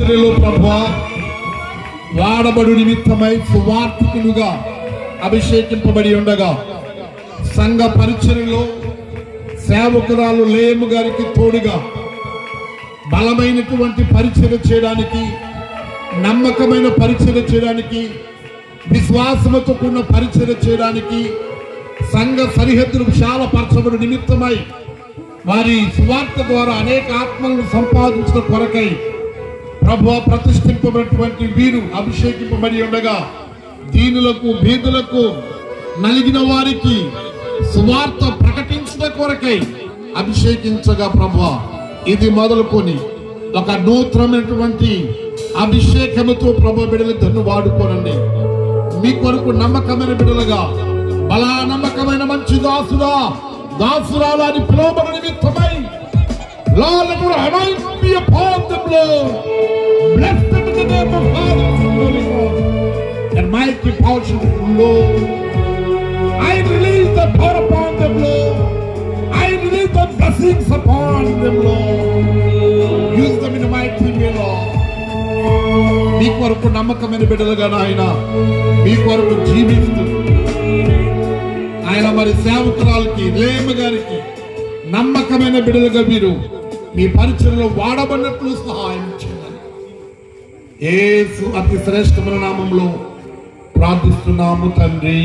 పరిచర్యలో ప్రభువా వాడబడు నిమిత్తమై సువార్తికులుగా అభిషేకింపబడి ఉండగా సంఘ పరిచర్యలో సేవకురాలు లేము గారికి తోడుగా బలమైనటువంటి పరిచర్య చేయడానికి, నమ్మకమైన పరిచర్య చేయడానికి, విశ్వాసముతో కూడిన పరిచర్య చేయడానికి, సంఘ సరిహద్దులు విశాలపరచబడి నిమిత్తమై వారి సువార్త ద్వారా అనేక ఆత్మలను సంపాదించిన కొరకై ప్రభువా ప్రతిష్ఠింపబడినటువంటి వీరు అభిషేకింపబడి ఉండగా దీనులకు, బీదులకు, నలిగిన వారికి సువార్త ప్రకటించిన కొరకై అభిషేకించగా ప్రభువా ఇది మొదలుకొని ఒక నూతనమైనటువంటి అభిషేకముతో ప్రభు బిడ్డలిద్దరిని వాడుకోనండి. మీ కొరకు నమ్మకమైన బిడ్డలుగా, బలా నమ్మకమైన మంచి దాసురా, దాసురాలు అని పిలువబడిన నిమిత్తమై Lord, let your anointing be upon them, Lord. Blessed be the name of Father, Holy God, and mighty portion, Lord. I release the power upon them, Lord. I release the blessings upon them, Lord. Use them in a mighty way, Lord. మీ కొరకు నమ్మకమైన బిడ్డలుగా నాయన మీ కొరకు జీవిస్తూ ఆయన మరి సేవకురాలకి, లేమ గారికి నమ్మకమైన బిడ్డలుగా మీరు మీ పరిచర్యలో వాడబడినట్లు సహాయం చేయాలి. యేసు అతి శ్రేష్టమైన నామంలో ప్రార్థిస్తున్నాము తండ్రి.